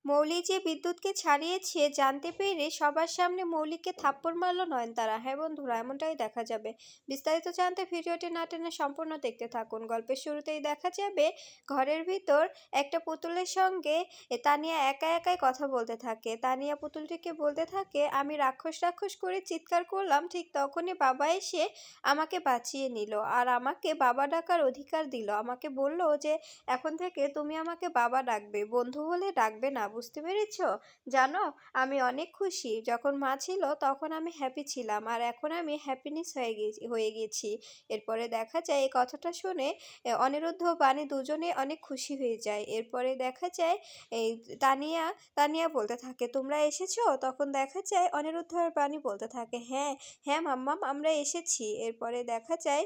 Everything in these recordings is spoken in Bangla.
মৌলি যে বিদ্যুৎকে ছাড়িয়েছে জানতে পেরে সবার সামনে মৌলিকে থাপ্পড় মারল নয়নতারা। হ্যাঁ বন্ধুরা, এমনটাই দেখা যাবে। বিস্তারিত জানতে ভিডিওটি না টেনে সম্পূর্ণ দেখতে থাকুন। গল্পের শুরুতেই দেখা যাবে ঘরের ভিতর একটা পুতুলের সঙ্গে তানিয়া একা একাই কথা বলতে থাকে। তানিয়া পুতুলটিকে বলতে থাকে, আমি রাক্ষস রাক্ষস করে চিৎকার করলাম, ঠিক তখনই বাবা এসে আমাকে বাঁচিয়ে নিল আর আমাকে বাবা ডাকার অধিকার দিল। আমাকে বলল যে এখন থেকে তুমি আমাকে বাবা ডাকবে, বন্ধু বলে ডাকবে না, বুঝতে পেরেছ? জানো, আমি অনেক খুশি। যখন মা ছিল তখন আমি হ্যাপি ছিলাম আর এখন আমি হ্যাপিনেস হয়ে গেছি। এরপরে দেখা যায় এই কথাটা শুনে অনিরুদ্ধ ও বাণী দুজনে অনেক খুশি হয়ে যায়। এরপরে দেখা যায় এই তানিয়া তানিয়া বলতে থাকে, তোমরা এসেছো? তখন দেখা যায় অনিরুদ্ধ আর বাণী বলতে থাকে, হ্যাঁ হ্যাঁ মাম্মাম, আমরা এসেছি। এরপরে দেখা যায়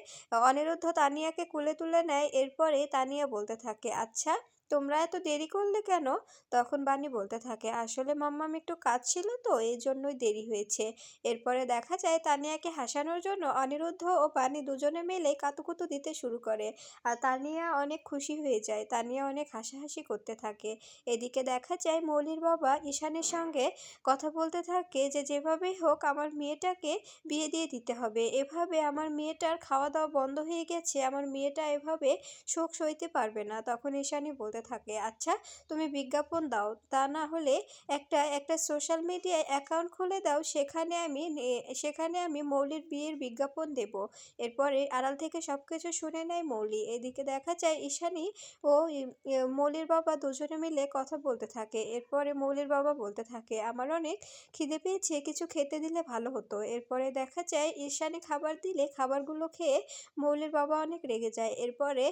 অনিরুদ্ধ তানিয়াকে কোলে তুলে নেয়। এরপরে তানিয়া বলতে থাকে, আচ্ছা তোমরা এত দেরি করলে কেন? তখন বাণী বলতে থাকে, আসলে মাম্মাম একটু কাজ ছিল তো, এই জন্যই দেরি হয়েছে। এরপরে দেখা যায় তানিয়াকে হাসানোর জন্য অনিরুদ্ধ ও বাণী দুজনে মিলে কাতুকুতু দিতে শুরু করে। আর তানিয়া অনেক খুশি হয়ে যায়, তানিয়া অনেক হাসাহাসি করতে থাকে। এদিকে দেখা যায় মৌলির বাবা ঈশানের সঙ্গে কথা বলতে থাকে যে যেভাবেই হোক আমার মেয়েটাকে বিয়ে দিয়ে দিতে হবে। এভাবে আমার মেয়েটার খাওয়া দাওয়া বন্ধ হয়ে গেছে, আমার মেয়েটা এভাবে শোক সইতে পারবে না। তখন ঈশানী বলতে থাকে, আচ্ছা তুমি বিজ্ঞাপন দাও, তা না হলে একটা একটা সোশ্যাল মিডিয়ায় অ্যাকাউন্ট খুলে দাও, সেখানে আমি মৌলির বিয়ের বিজ্ঞাপন দেব। এরপরে আড়াল থেকে সব কিছু শুনে নেয় মৌলি। এদিকে দেখা যায় ঈশানী ও মৌলির বাবা দুজনে মিলে কথা বলতে থাকে। এরপরে মৌলির বাবা বলতে থাকে, আমার অনেক খিদে পেয়েছে, কিছু খেতে দিলে ভালো হতো। এরপরে দেখা যায় ঈশানী খাবার দিলে খাবারগুলো খেয়ে মৌলির বাবা অনেক রেগে যায়। এরপরে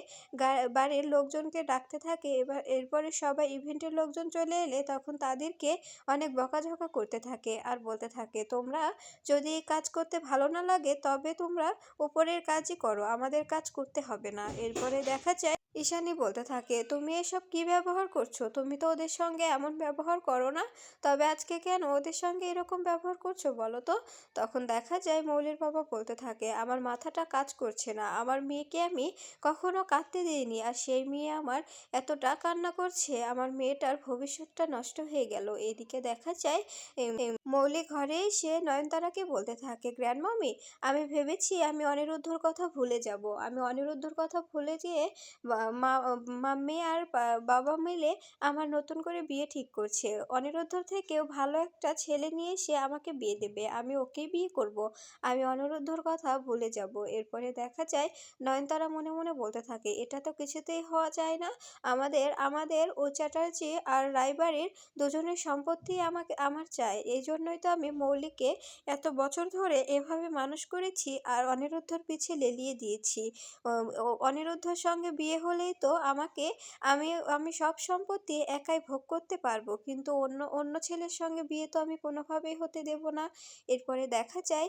বাড়ির লোকজনকে ডাকতে থাকে। এরপরে সবাই ইভেন্টের লোকজন চলে এলে তখন তাদেরকে অনেক বকাঝকা করতে থাকে আর বলতে থাকে, তোমরা যদি এই কাজ করতে ভালো না লাগে তবে তোমরা উপরের কাজই করো, আমাদের কাজ করতে হবে না। এরপরে দেখা যায় ঈশানী বলতে থাকে, তুমি এসব কি ব্যবহার করছো? তুমি তো ওদের সঙ্গে এমন ব্যবহার করো না, তবে আজকে কেন ওদের সঙ্গে এরকম ব্যবহার করছো বলো তো? তখন দেখা যায় মৌলির বাবা বলতে থাকে, আমার মাথাটা কাজ করছে না, আমার মেয়েকে আমি কখনো কাঁদতে দিইনি আর সেই মেয়ে আমার এতটা কান্না করছে, আমার মেয়েটার ভবিষ্যৎটা নষ্ট হয়ে গেল। এদিকে দেখা যায় মৌলি ঘরে এসে নয়নতারাকে বলতে থাকে, গ্র্যান্ডমামি আমি ভেবেছি আমি অনিরুদ্ধর কথা ভুলে যাব, আমি অনিরুদ্ধর কথা ভুলে গিয়ে মাম্মি আর বাবা মিলে আমার নতুন করে বিয়ে ঠিক করছে, অনিরুদ্ধর থেকেও ভালো একটা ছেলে নিয়ে এসে আমাকে বিয়ে দেবে, আমি ওকেই বিয়ে করব, আমি অনিরুদ্ধর কথা ভুলে যাব। এরপরে দেখা যায় নয়নতারা মনে মনে বলতে থাকে, এটা তো কিছুতেই হওয়া যায় না, আমাদের আমাদের ও চ্যাটার্জি আর রায়বাড়ির দুজনের সম্পত্তি আমার চাই, এই জন্যই তো আমি মৌলিকে এত বছর ধরে এভাবে মানুষ করেছি আর অনিরুদ্ধর পিছে লেলিয়ে দিয়েছি। অনিরুদ্ধর সঙ্গে বিয়ে হলেই তো আমি আমি সব সম্পত্তি একাই ভোগ করতে পারবো, কিন্তু অন্য অন্য ছেলের সঙ্গে বিয়ে তো আমি কোনোভাবেই হতে দেব না। এরপরে দেখা যায়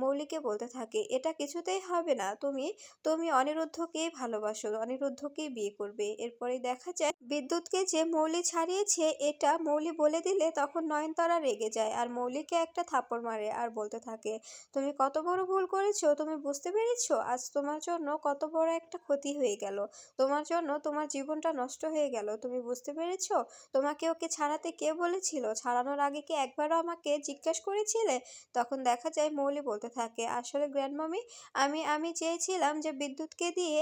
মৌলিকে বলতে থাকে, এটা কিছুতেই হবে না, তুমি তুমি অনিরুদ্ধকেই ভালোবাসো, অনিরুদ্ধকেই বিয়ে করবে। এরপরে দেখা যায় বিদ্যুৎকে যে মৌলি ছাড়িয়েছে এটা মৌলি বলে দিলে তখন নয়নতারা রেগে যায় আর মৌলিকে একটা থাপ্পড় মারে আর বলতে থাকে, তুমি কত বড় ভুল করেছো, তুমি বুঝতে পেরেছো? আজ তোমার জন্য কত বড় একটা ক্ষতি হয়ে গেল, তোমার জন্য তোমার জীবনটা নষ্ট হয়ে গেল, তুমি বুঝতে পেরেছো? তোমাকে ওকে ছাড়াতে কে বলেছিল? ছাড়ানোর আগে কি একবারও আমাকে জিজ্ঞেস করেছিলে? তখন দেখা যায় মৌলি বলতে থাকে, আসলে গ্র্যান্ডমামি আমি আমি চেয়েছিলাম যে বিদ্যুৎকে দিয়ে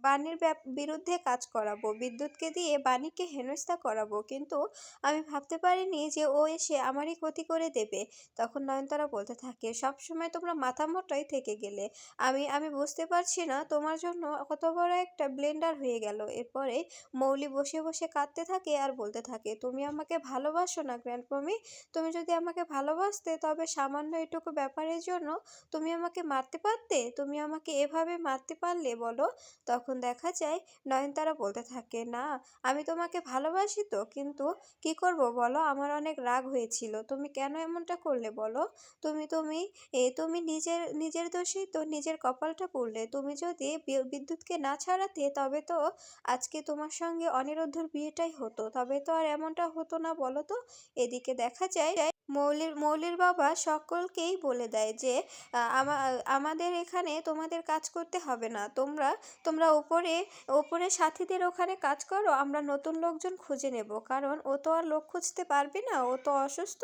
বাণীর বিরুদ্ধে কাজ করাবো, বিদ্যুৎকে দিয়ে বাণীকে হেনস্থা করাবো, কিন্তু আমি ভাবতে পারিনি যে ও এসে আমারই ক্ষতি করে দেবে। তখন নয়নতারা বলতে থাকে, সবসময় তোমরা মাথা মোটাই থেকে গেলে, আমি আমি বুঝতে পারছি না তোমার জন্য কত বড় একটা ব্লেন্ডার হয়ে গেল। এরপরে মৌলি বসে বসে কাঁদতে থাকে আর বলতে থাকে, তুমি আমাকে ভালোবাসো না গ্র্যান্ডমামি, তুমি যদি আমাকে ভালোবাসতে তবে সামান্য এটুকু ব্যাপারের জন্য তুমি আমাকে মারতে পারতে, তুমি আমাকে এভাবে মারতে পারলে বলো? তখন দেখা যায় নয়নতারা বলতে থাকে, না আমি তোমাকে ভালোবাসি তো, কিন্তু কি করব বলো, আমার অনেক রাগ হয়েছিল, তুমি কেন এমনটা করলে বলো? তুমি তুমি নিজের নিজের দোষেই তো নিজের কপালটা পুড়লে, তুমি যদি বিদ্যুৎকে না ছাড়াতে তবে তো আজকে তোমার সঙ্গে অনিরুদ্ধর বিয়েটাই হতো, তবে তো আর এমনটা হতো না বলো তো? এদিকে দেখা যায় মৌলির বাবা সকলকেই বলে দেয় যে আমাদের এখানে তোমাদের কাজ করতে হবে না, তোমরা তোমরা ওপরে ওপরে সাথীদের ওখানে কাজ করো, আমরা নতুন লোকজন খুঁজে নেব, কারণ ও তো আর লোক খুঁজতে পারবে না, ও তো অসুস্থ,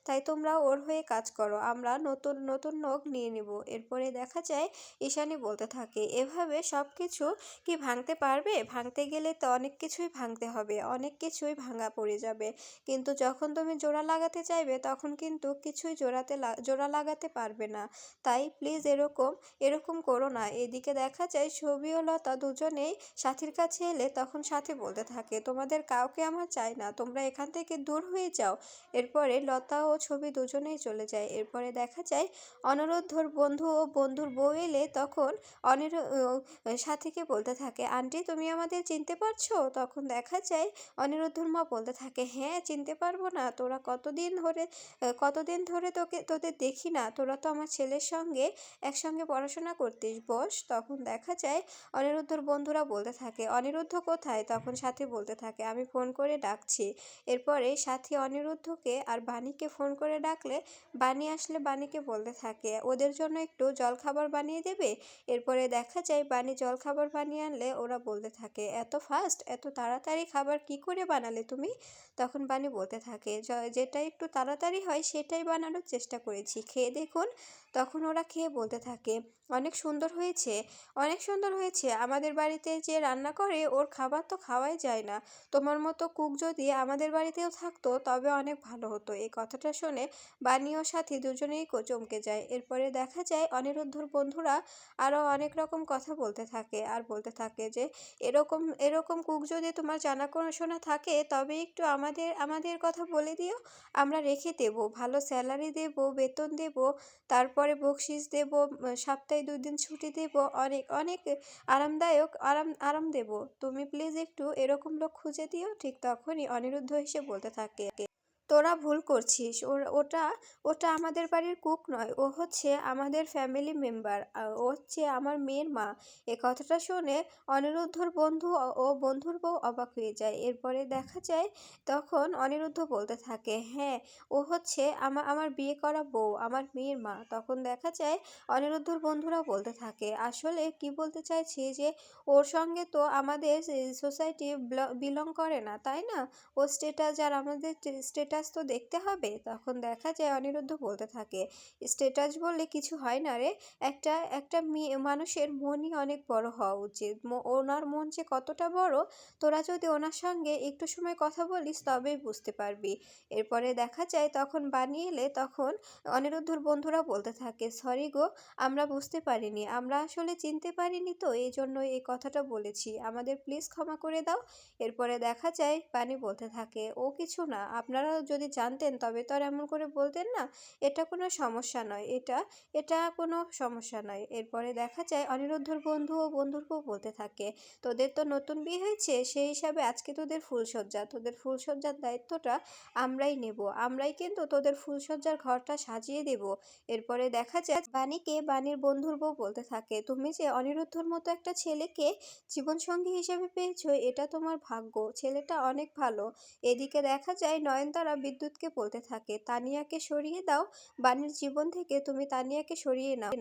তাই তোমরা ওর হয়ে কাজ করো, আমরা নতুন নতুন লোক নিয়ে নিব। এরপরে দেখা যায় ঈশানী বলতে থাকে, এভাবে সব কিছু কি ভাঙতে পারবে? ভাঙতে গেলে তো অনেক কিছুই ভাঙতে হবে, অনেক কিছুই ভাঙা পড়ে যাবে, কিন্তু যখন তুমি জোড়া লাগাতে চাইবে তখন কিন্তু কিছুই জোড়া লাগাতে পারবে না, তাই প্লিজ এরকম এরকম করো না। এদিকে দেখা যায় ছবি ও লতা দুজনেই সাথীর কাছে এলে তখন সাথী বলতে থাকে, তোমাদের কাউকে আমার চাই না, তোমরা এখান থেকে দূর হয়ে যাও। এরপরে লতা ও ছবি দুজনেই চলে যায়। এরপরে দেখা যায় অনিরুদ্ধর বন্ধু ও বন্ধুর বউ এলে তখন সাথীকে বলতে থাকে, আন্টি তুমি আমাদের চিনতে পারছো? তখন দেখা যায় অনিরুদ্ধর মা বলতে থাকে, হ্যাঁ চিনতে পারবো না, তোরা কতদিন ধরে তোদের দেখি না, তোরা তো আমার ছেলের সঙ্গে একসঙ্গে পড়াশোনা করতিস, বস। তখন দেখা যায় অনিরুদ্ধর বন্ধুরা বলতে থাকে, অনিরুদ্ধ কোথায়? তখন সাথী বলতে থাকে, আমি ফোন করে ডাকছি। এরপরে সাথী অনিরুদ্ধকে আর বাণীকে ফোন করে ডাকলে বাণী আসলে বাণীকে বলতে থাকে, ওদের জন্য একটু জলখাবার বানিয়ে দেবে? এরপরে দেখা যায় বাণী জলখাবার বানিয়ে আনলে ওরা বলতে থাকে, এত ফাস্ট, এত তাড়াতাড়ি খাবার কি করে বানালে তুমি? তখন বাণী বলতে থাকে, যেটা একটু তাড়াতাড়ি হয় সেটাই বানানোর চেষ্টা করেছি, খেয়ে দেখুন। তখন ওরা খেয়ে বলতে থাকে, অনেক সুন্দর হয়েছে, অনেক সুন্দর হয়েছে, আমাদের বাড়িতে যে রান্না করে ওর খাবার তো খাওয়াই যায় না, তোমার মতো কুক যদি আমাদের বাড়িতেও থাকতো তবে অনেক ভালো হতো। এই কথাটা শুনে বাণী ও সাথী দুজনেই চমকে যায়। এরপরে দেখা যায় অনিরুদ্ধর বন্ধুরা আরও অনেক রকম কথা বলতে থাকে আর বলতে থাকে যে এরকম এরকম কুক যদি তোমার জানা কোনো শোনা থাকে তবে একটু আমাদের আমাদের কথা বলে দিও, আমরা রেখে দেব, ভালো স্যালারি দেব, বেতন দেব, তারপরে বকশিস দেব, সপ্তাহে 2 দিন ছুটি দেব, অনেক অনেক আরাম দেব, তুমি প্লিজ একটু এরকম লোক খুঁজে দিও। ঠিক তখনই অনিরুদ্ধ এসে বলতে থাকে, তোরা ভুল করছিস, ওটা ওটা আমাদের বাড়ির কুক নয়, ও হচ্ছে আমাদের ফ্যামিলি মেম্বার, ও হচ্ছে আমার মেয়ের মা। এ কথাটা শুনে অনিরুদ্ধর বন্ধু ও বন্ধুর বউ অবাক হয়ে যায়। এরপরে দেখা যায় তখন অনিরুদ্ধ বলতে থাকে, হ্যাঁ ও হচ্ছে আমার বিয়ে করা বউ, আমার মেয়ের মা। তখন দেখা যায় অনিরুদ্ধর বন্ধুরা বলতে থাকে, আসলে কি বলতে চাইছি যে ওর সঙ্গে তো আমাদের সোসাইটি বিলং করে না, তাই না? ও স্ট্যাটাস আর আমাদের স্ট্যাটাস তো দেখতে হবে। তখন দেখা যায় অনিরুদ্ধ বলতে থাকে, স্ট্যাটাস বললে কিছু হয় না রে, একটা একটা মানুষের মনই অনেক বড় হওয়া উচিত, ওনার মন যে কতটা বড় তোরা যদি ওনার সঙ্গে একটু সময় কথা বলিস তবেই বুঝতে পারবি। এরপরে দেখা যায় তখন বানিয়ে এলে তখন অনিরুদ্ধর বন্ধুরা বলতে থাকে, সরি গো, আমরা বুঝতে পারিনি, আমরা আসলে চিনতে পারিনি, তো এই জন্য এই কথাটা বলেছি, আমাদের প্লিজ ক্ষমা করে দাও। এরপরে দেখা যায় বাণী বলতে থাকে, ও কিছু না, আপনারা যদি জানতেন তবে তো আর এমন করে বলতেন না, এটা কোনো সমস্যা নয়, এটা এটা কোনো সমস্যা নয়। এরপরে দেখা যায় অনিরুদ্ধর বন্ধু ও বন্ধুর বউ বলতে থাকে, তোদের তো নতুন বিয়ে হয়েছে, সেই হিসাবে আজকে তোদের ফুলসজ্জার দায়িত্বটা আমরাই নেব, আমরাই কিন্তু তোদের ফুলসজ্জার ঘরটা সাজিয়ে দেব। এরপরে দেখা যায় বাণীর বন্ধুর বউ বলতে থাকে, তুমি যে অনিরুদ্ধর মতো একটা ছেলেকে জীবনসঙ্গী হিসেবে পেয়েছো, এটা তোমার ভাগ্য, ছেলেটা অনেক ভালো। এদিকে দেখা যায় নয়নতারা বিদ্যুৎকে বলতে থাকে, তানিয়াকে সরিয়ে দাও, বাণীর জীবন থেকে তুমি তানিয়াকে সরিয়ে নাও।